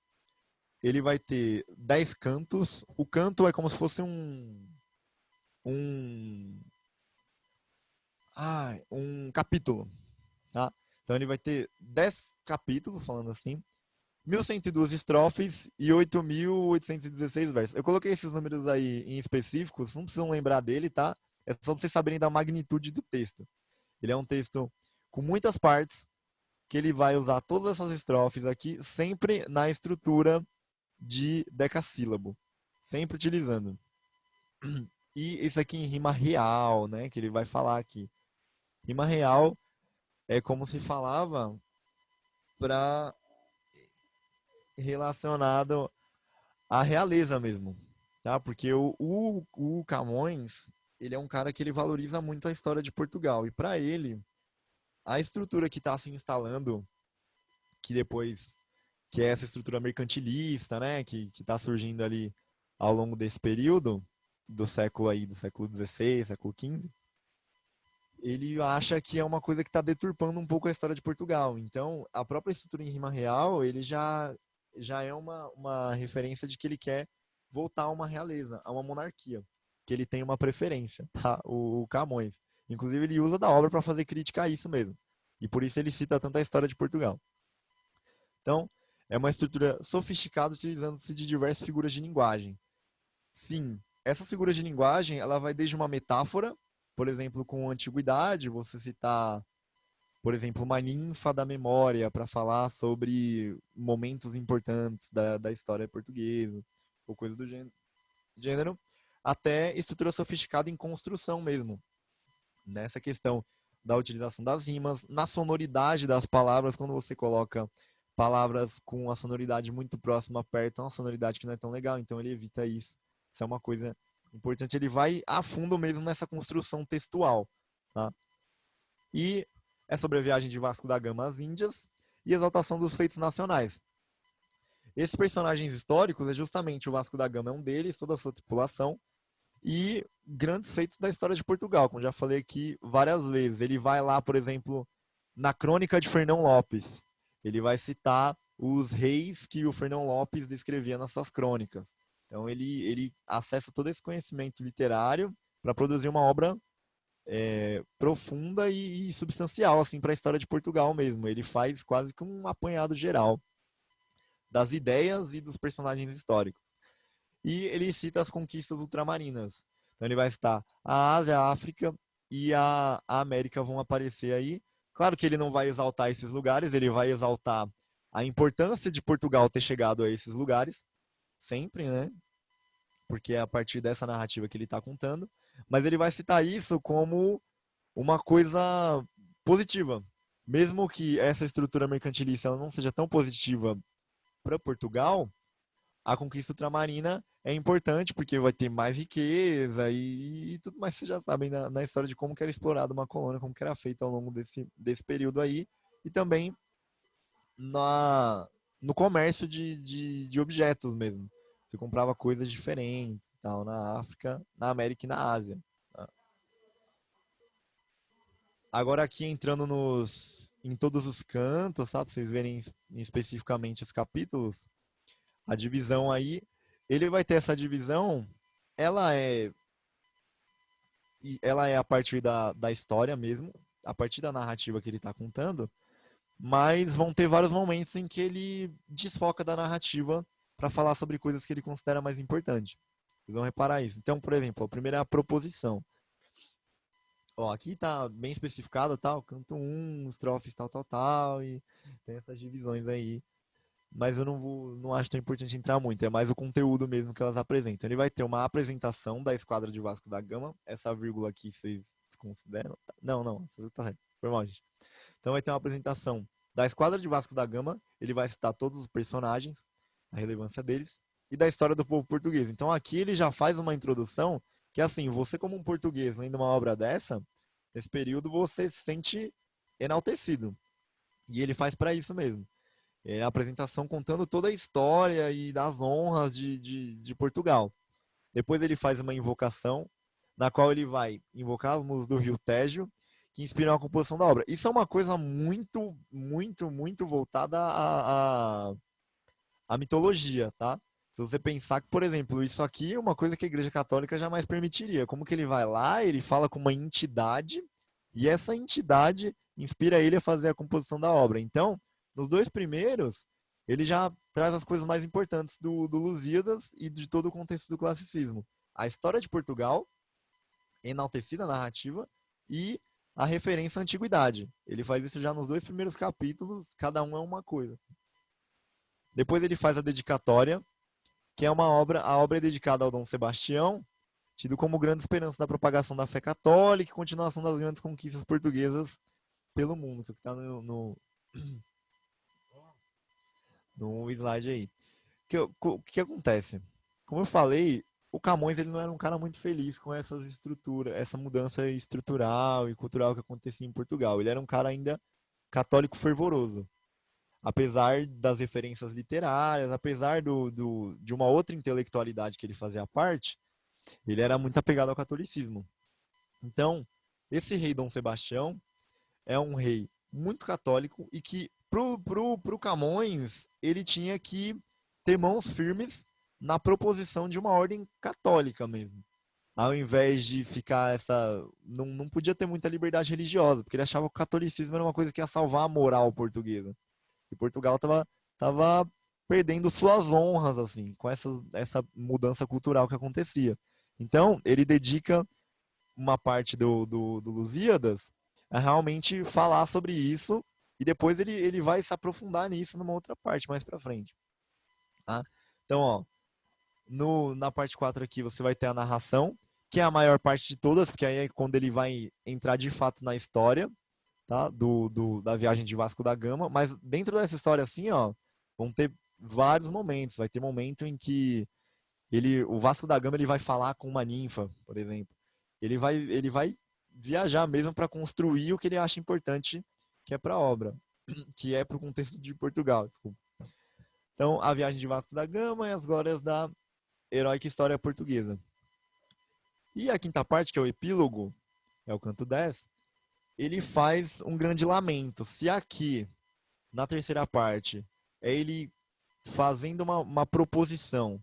ele vai ter 10 cantos. O canto é como se fosse um capítulo. Tá? Então, ele vai ter 10 capítulos, falando assim, 1.102 estrofes e 8.816 versos. Eu coloquei esses números aí em específicos, não precisam lembrar dele, tá? É só pra vocês saberem da magnitude do texto. Ele é um texto com muitas partes, que ele vai usar todas essas estrofes aqui, sempre na estrutura de decassílabo. Sempre utilizando. E isso aqui em rima real, né? Que ele vai falar aqui. Rima real é como se falava para relacionado à realeza mesmo, tá? Porque o Camões, ele é um cara que ele valoriza muito a história de Portugal e para ele a estrutura que está se instalando, que é essa estrutura mercantilista, né, que está surgindo ali ao longo desse período do século XVI, século XV, ele acha que é uma coisa que está deturpando um pouco a história de Portugal. Então, a própria estrutura em rima real, ele já é uma referência de que ele quer voltar a uma realeza, a uma monarquia, que ele tem uma preferência, tá? O Camões. Inclusive, ele usa da obra para fazer crítica a isso mesmo. E por isso ele cita tanto a história de Portugal. Então, é uma estrutura sofisticada utilizando-se de diversas figuras de linguagem. Sim, essas figuras de linguagem, ela vai desde uma metáfora, por exemplo, com a antiguidade, você citar, por exemplo, uma ninfa da memória para falar sobre momentos importantes da história portuguesa, ou coisa do gênero, até estrutura sofisticada em construção mesmo. Nessa questão da utilização das rimas, na sonoridade das palavras, quando você coloca palavras com a sonoridade muito próxima perto, é uma sonoridade que não é tão legal, então ele evita isso. Isso é uma coisa importante, ele vai a fundo mesmo nessa construção textual. Tá? E é sobre a viagem de Vasco da Gama às Índias e exaltação dos feitos nacionais. Esses personagens históricos é justamente o Vasco da Gama é um deles, toda a sua tripulação, e grandes feitos da história de Portugal, como já falei aqui várias vezes. Ele vai lá, por exemplo, na Crônica de Fernão Lopes. Ele vai citar os reis que o Fernão Lopes descrevia nas suas crônicas. Então ele acessa todo esse conhecimento literário para produzir uma obra profunda e substancial assim, para a história de Portugal mesmo. Ele faz quase que um apanhado geral das ideias e dos personagens históricos. E ele cita as conquistas ultramarinas. Então ele vai citar a Ásia, a África e a América vão aparecer aí. Claro que ele não vai exaltar esses lugares, ele vai exaltar a importância de Portugal ter chegado a esses lugares, sempre, né? Porque é a partir dessa narrativa que ele está contando. Mas ele vai citar isso como uma coisa positiva. Mesmo que essa estrutura mercantilista ela não seja tão positiva para Portugal, a conquista ultramarina é importante porque vai ter mais riqueza e tudo mais que vocês já sabem na história de como que era explorada uma colônia, como que era feita ao longo desse período aí, e também no comércio de objetos mesmo. Você comprava coisas diferentes tal, na África, na América e na Ásia. Tá? Agora aqui entrando em todos os cantos, sabe? Pra vocês verem especificamente os capítulos, a divisão aí, ele vai ter essa divisão, ela é a partir da história mesmo, a partir da narrativa que ele está contando, mas vão ter vários momentos em que ele desfoca da narrativa para falar sobre coisas que ele considera mais importantes. Vocês vão reparar isso. Então, por exemplo, a primeira é a proposição. Ó, aqui está bem especificado, tal, canto 1, estrofes tal, tal, tal, e tem essas divisões aí. Mas eu não acho tão importante entrar muito, é mais o conteúdo mesmo que elas apresentam. Ele vai ter uma apresentação da Esquadra de Vasco da Gama, essa vírgula aqui vocês consideram? Não, essa vírgula tá certo, foi mal, gente. Então vai ter uma apresentação da Esquadra de Vasco da Gama, ele vai citar todos os personagens, a relevância deles, e da história do povo português. Então aqui ele já faz uma introdução que, assim, você como um português lendo uma obra dessa, nesse período você se sente enaltecido. E ele faz para isso mesmo. É a apresentação contando toda a história e das honras de Portugal. Depois ele faz uma invocação, na qual ele vai invocar os musos do rio Tejo, que inspiram a composição da obra. Isso é uma coisa muito, muito, muito voltada à mitologia, tá? Se você pensar que, por exemplo, isso aqui é uma coisa que a Igreja Católica jamais permitiria. Como que ele vai lá, ele fala com uma entidade, e essa entidade inspira ele a fazer a composição da obra. Então, nos dois primeiros, ele já traz as coisas mais importantes do Lusíadas e de todo o contexto do classicismo. A história de Portugal, enaltecida a narrativa, e a referência à antiguidade. Ele faz isso já nos dois primeiros capítulos, cada um é uma coisa. Depois ele faz a dedicatória, que é a obra é dedicada ao Dom Sebastião, tido como grande esperança da propagação da fé católica e continuação das grandes conquistas portuguesas pelo mundo, que está no slide aí. O que acontece? Como eu falei, o Camões ele não era um cara muito feliz com essas estruturas, essa mudança estrutural e cultural que acontecia em Portugal. Ele era um cara ainda católico fervoroso. Apesar das referências literárias, apesar de uma outra intelectualidade que ele fazia parte, ele era muito apegado ao catolicismo. Então, esse rei Dom Sebastião é um rei muito católico e que, pro Camões, ele tinha que ter mãos firmes na proposição de uma ordem católica mesmo. ao invés de ficar essa... Não podia ter muita liberdade religiosa, porque ele achava que o catolicismo era uma coisa que ia salvar a moral portuguesa. E Portugal tava perdendo suas honras, assim, com essa mudança cultural que acontecia. Então, ele dedica uma parte do Lusíadas a realmente falar sobre isso, e depois ele vai se aprofundar nisso numa outra parte, mais pra frente. Tá? Então, ó, na parte 4 aqui você vai ter a narração, que é a maior parte de todas, porque aí é quando ele vai entrar de fato na história, tá? Da viagem de Vasco da Gama. Mas dentro dessa história, assim, ó, vão ter vários momentos. Vai ter momento em que o Vasco da Gama ele vai falar com uma ninfa, por exemplo. Ele vai viajar mesmo para construir o que ele acha importante, que é para a obra, que é para o contexto de Portugal. Desculpa. Então, a viagem de Vasco da Gama e as glórias da heróica história portuguesa. E a quinta parte, que é o epílogo, é o canto 10, ele faz um grande lamento. Se aqui, na terceira parte, é ele fazendo uma proposição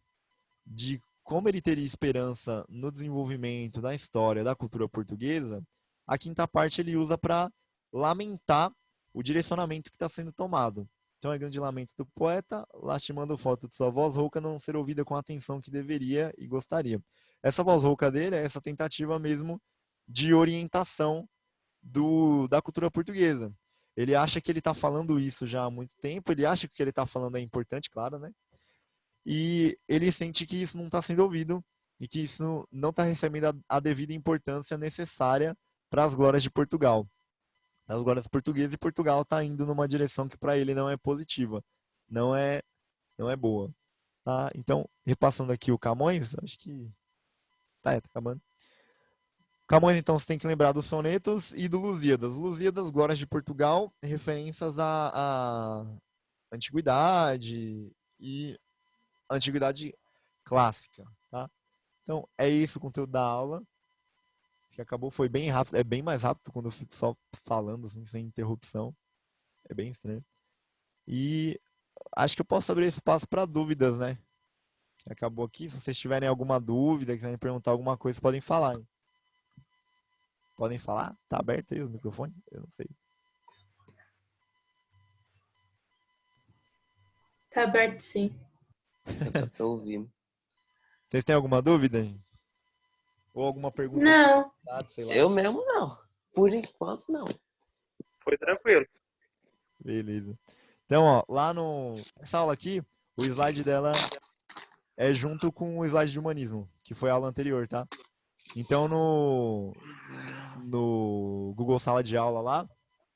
de como ele teria esperança no desenvolvimento da história, da cultura portuguesa, a quinta parte ele usa para lamentar o direcionamento que está sendo tomado. Então é grande lamento do poeta, lastimando o fato de sua voz rouca não ser ouvida com a atenção que deveria e gostaria. Essa voz rouca dele é essa tentativa mesmo de orientação da cultura portuguesa. Ele acha que ele está falando isso já há muito tempo, ele acha que o que ele está falando é importante, claro, né? E ele sente que isso não está sendo ouvido e que isso não está recebendo a devida importância necessária para as glórias de Portugal. As glórias portuguesas, e Portugal está indo numa direção que para ele não é positiva, não é boa. Tá? Então, repassando aqui o Camões, acho que tá acabando. Camões, então, você tem que lembrar dos sonetos e do Lusíadas. Lusíadas, Glórias de Portugal, referências à antiguidade e antiguidade clássica, tá? Então, é isso o conteúdo da aula. Que acabou, foi bem rápido. É bem mais rápido quando eu fico só falando, assim, sem interrupção. É bem estranho. E acho que eu posso abrir espaço para dúvidas, né? Acabou aqui. Se vocês tiverem alguma dúvida, quiserem perguntar alguma coisa, podem falar. Hein? Podem falar? Tá aberto aí o microfone? Eu não sei. Tá aberto, sim. Dá pra ouvir. Vocês têm alguma dúvida? Gente? Ou alguma pergunta? Não. Sei lá. Eu mesmo não. Por enquanto, não. Foi tranquilo. Beleza. Então, ó, lá nessa aula aqui, o slide dela é junto com o slide de humanismo, que foi a aula anterior, tá? Então, no Google Sala de Aula lá,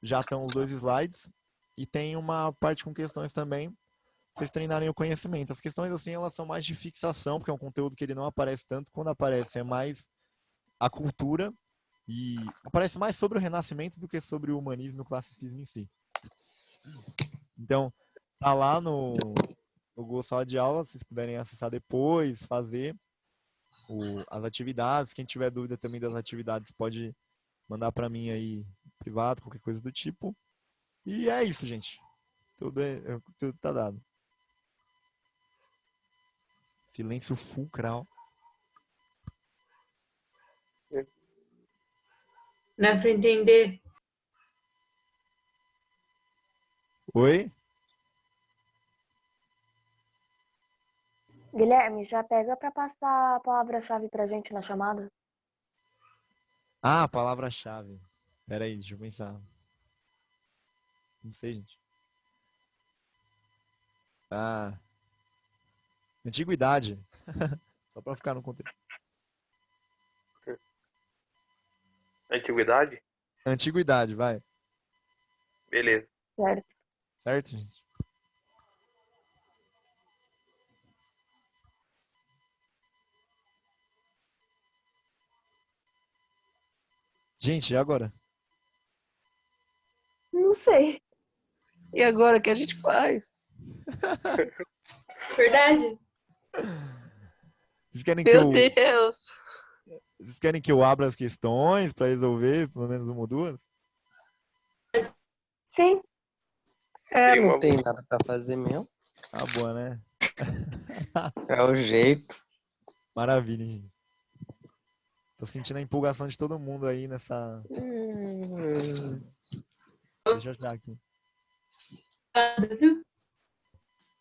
já estão os 2 slides e tem uma parte com questões também, pra vocês treinarem o conhecimento. As questões, assim, elas são mais de fixação, porque é um conteúdo que ele não aparece tanto. Quando aparece, é mais a cultura e aparece mais sobre o Renascimento do que sobre o humanismo e o classicismo em si. Então, tá lá no Google Sala de Aula, se vocês puderem acessar depois, fazer as atividades. Quem tiver dúvida também das atividades pode mandar para mim aí privado, qualquer coisa do tipo. E é isso, gente. Tudo tá dado. Silêncio fulcral. Dá pra entender. Oi? Guilherme, já pega para passar a palavra-chave pra gente na chamada? Ah, palavra-chave. Pera aí, deixa eu pensar. Não sei, gente. Ah. Antiguidade. Só pra ficar no contexto. Antiguidade? Antiguidade, vai. Beleza. Certo. Certo, gente? Gente, e agora? Não sei. E agora o que a gente faz? Verdade? Vocês querem Meu Deus! Vocês querem que eu abra as questões pra resolver pelo menos uma ou duas? Sim. É, não tem nada pra fazer mesmo. Ah, boa, né? É o jeito. Maravilha, hein? Tô sentindo a empolgação de todo mundo aí nessa... Deixa eu achar aqui. Viu?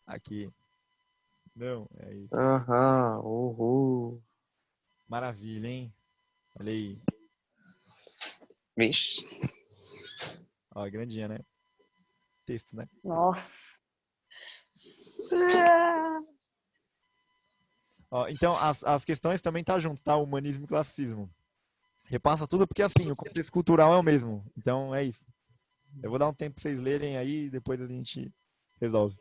Aqui. Não, é isso. Aham, uhul. Maravilha, hein? Olha aí. Vixe. Ó, grandinha, né? Texto, né? Nossa. Ó, então, as questões também tá junto, tá? Humanismo e classicismo. Repassa tudo porque, assim, o contexto cultural é o mesmo. Então, é isso. Eu vou dar um tempo pra vocês lerem aí e depois a gente resolve.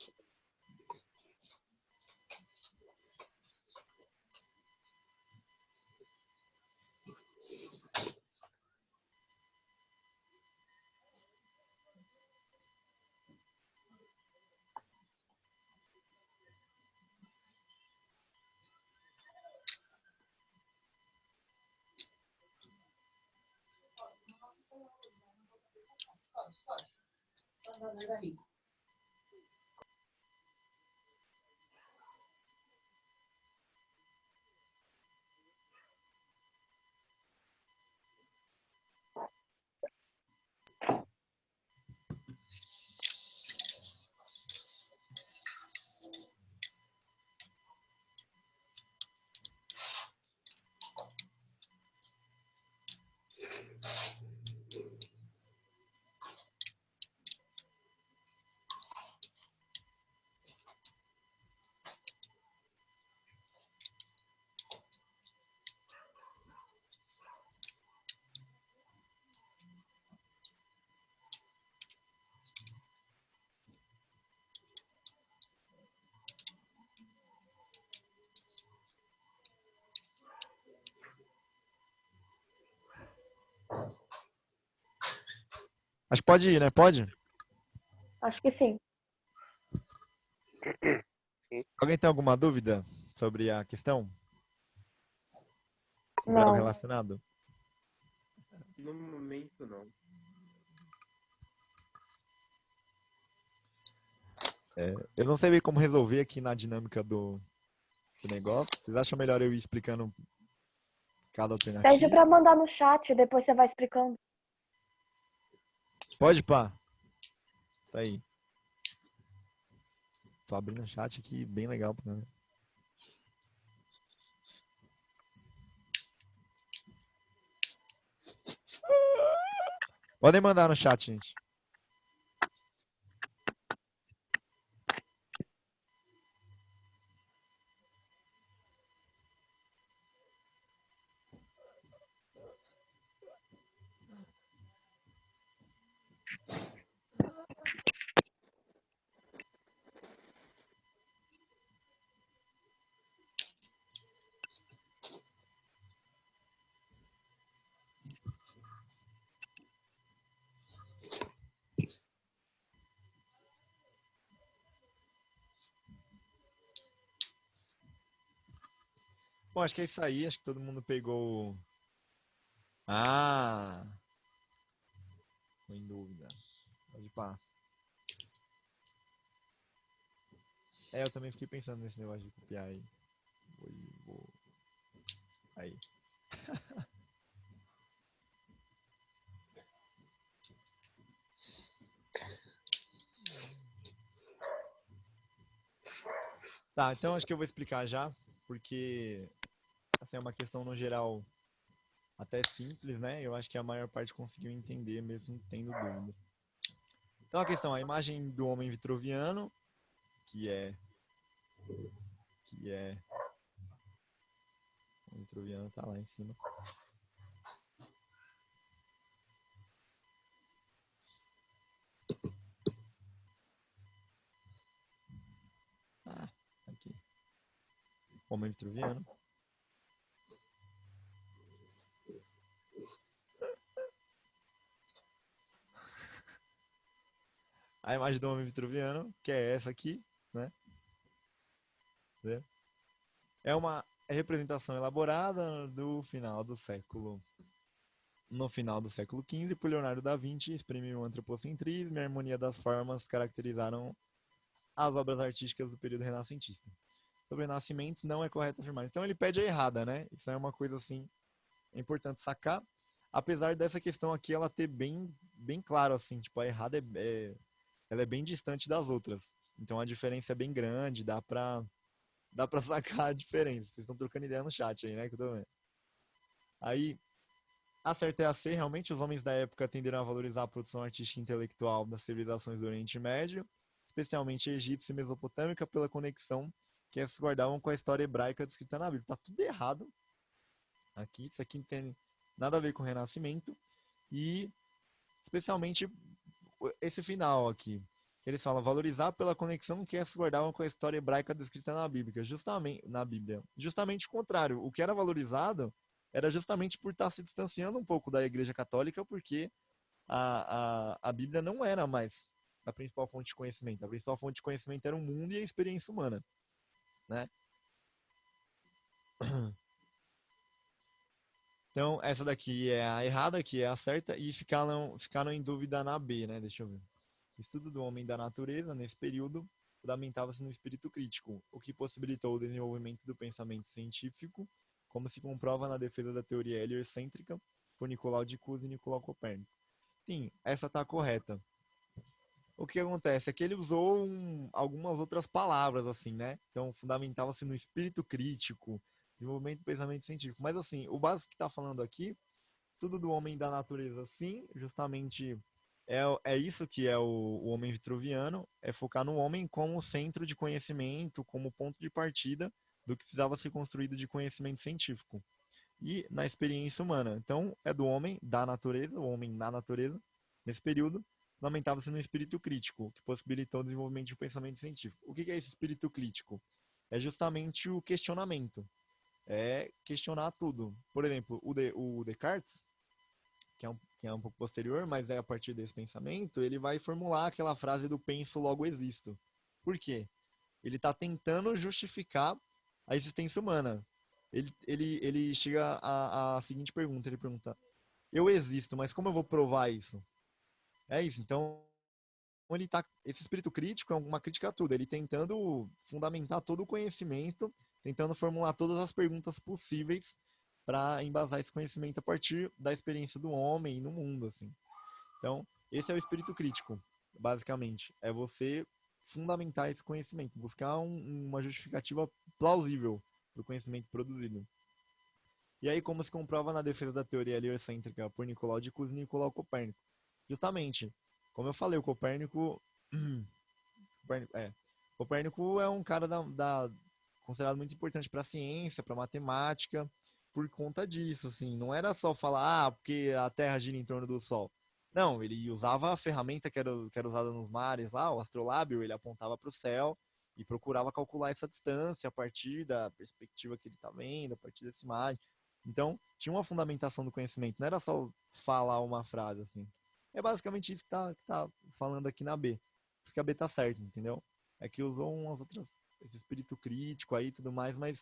Acho que pode ir, né? Pode? Acho que sim. Alguém tem alguma dúvida sobre a questão? Sobre algo Não. relacionado? No momento, não. Eu não sei bem como resolver aqui na dinâmica do negócio. Vocês acham melhor eu ir explicando cada Pede alternativa? pra mandar no chat, depois você vai explicando. Pode, pá. Isso aí. Tô abrindo o chat aqui, bem legal. Podem mandar no chat, gente. Bom, acho que é isso aí. Acho que todo mundo pegou. Ah! Tô em dúvida. Pode pá. Eu também fiquei pensando nesse negócio de copiar aí. Vou. Aí. Tá, então acho que eu vou explicar já, porque assim, é uma questão no geral até simples, né? Eu acho que a maior parte conseguiu entender mesmo tendo dúvida. Então a questão, a imagem do homem vitruviano, que é o vitruviano tá lá em cima. Ah, aqui. Homem vitruviano. A imagem do homem vitruviano, que é essa aqui, né? É uma representação elaborada no final do século XV por Leonardo da Vinci, exprimiu o antropocentrismo e a harmonia das formas caracterizaram as obras artísticas do período renascentista. Sobre nascimentos, não é correto afirmar. Então ele pede a errada, né? Isso é uma coisa assim é importante sacar, apesar dessa questão aqui ela ter bem claro, assim, tipo, a errada ela é bem distante das outras. Então a diferença é bem grande, dá pra sacar a diferença. Vocês estão trocando ideia no chat aí, né, que eu tô vendo. Aí, a certa é a C, realmente os homens da época tenderam a valorizar a produção artística e intelectual das civilizações do Oriente Médio, especialmente egípcia e mesopotâmica, pela conexão que elas guardavam com a história hebraica descrita na Bíblia. Tá tudo errado aqui, isso aqui não tem nada a ver com o Renascimento, e especialmente esse final aqui, que ele fala valorizar pela conexão que elas guardavam com a história hebraica descrita na Bíblia. Justamente o contrário, o que era valorizado era justamente por estar se distanciando um pouco da Igreja Católica, porque a Bíblia não era mais a principal fonte de conhecimento. A principal fonte de conhecimento era o mundo e a experiência humana, né? Então, essa daqui é a errada, aqui é a certa, e ficaram em dúvida na B, né? Deixa eu ver. O estudo do homem e da natureza, nesse período, fundamentava-se no espírito crítico, o que possibilitou o desenvolvimento do pensamento científico, como se comprova na defesa da teoria heliocêntrica por Nicolau de Cusa e Nicolau Copérnico. Sim, essa está correta. O que acontece é que ele usou algumas outras palavras, assim, né? Então, fundamentava-se no espírito crítico, desenvolvimento do pensamento científico. Mas, assim, o básico que está falando aqui, tudo do homem e da natureza, sim, justamente é isso que é o homem vitruviano, é focar no homem como centro de conhecimento, como ponto de partida do que precisava ser construído de conhecimento científico. E na experiência humana. Então, é do homem, da natureza, o homem na natureza, nesse período, fundamentava-se no espírito crítico, que possibilitou o desenvolvimento de um pensamento científico. O que é esse espírito crítico? É justamente o questionamento. É questionar tudo. Por exemplo, o Descartes, que é um pouco posterior, mas é a partir desse pensamento, ele vai formular aquela frase do penso, logo existo. Por quê? Ele está tentando justificar a existência humana. Ele chega à seguinte pergunta, ele pergunta, eu existo, mas como eu vou provar isso? É isso, então esse espírito crítico é uma crítica a tudo, ele tentando fundamentar todo o conhecimento, tentando formular todas as perguntas possíveis para embasar esse conhecimento a partir da experiência do homem no mundo, assim. Então, esse é o espírito crítico, basicamente. É você fundamentar esse conhecimento, buscar uma justificativa plausível para o conhecimento produzido. E aí, como se comprova na defesa da teoria heliocêntrica por Nicolau de Cusa e Nicolau Copérnico? Justamente, como eu falei, o Copérnico Copérnico é um cara considerado muito importante para a ciência, para a matemática, por conta disso, assim. Não era só falar, porque a Terra gira em torno do Sol. Não, ele usava a ferramenta que era usada nos mares lá, o astrolábio, ele apontava para o céu e procurava calcular essa distância a partir da perspectiva que ele está vendo, a partir dessa imagem. Então, tinha uma fundamentação do conhecimento, não era só falar uma frase, assim. É basicamente isso que tá falando aqui na B. Porque a B tá certa, entendeu? É que usou umas outras, esse espírito crítico aí e tudo mais, mas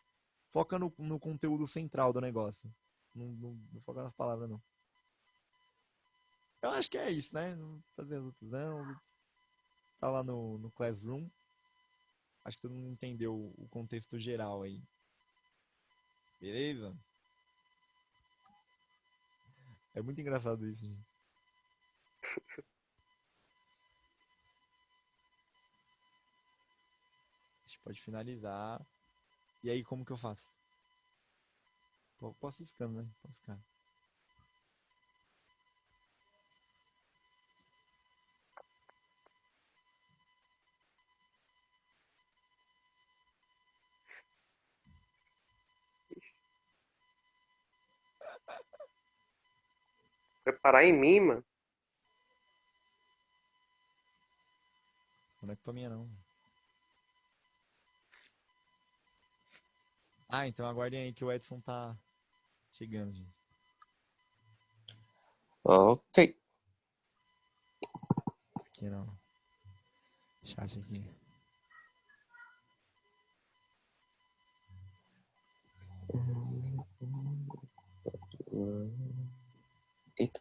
foca no conteúdo central do negócio. Não foca nas palavras, não. Eu acho que é isso, né? Não fazer as outras não. Tá lá no Classroom. Acho que todo mundo entendeu o contexto geral aí. Beleza? É muito engraçado isso, gente. A gente pode finalizar. E aí, como que eu faço? Posso ir ficando, né? Posso ficar. Preparar em mim, mano. Não é culpa minha, não. Ah, então aguardem aí que o Edson tá chegando, gente. Ok. Aqui não. Chat aqui. Eita.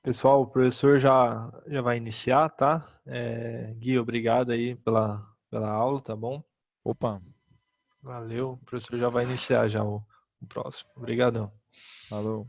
Pessoal, o professor já vai iniciar, tá? Gui, obrigado aí pela aula, tá bom? Opa, Valeu. O professor já vai iniciar já o próximo. Obrigadão. falou.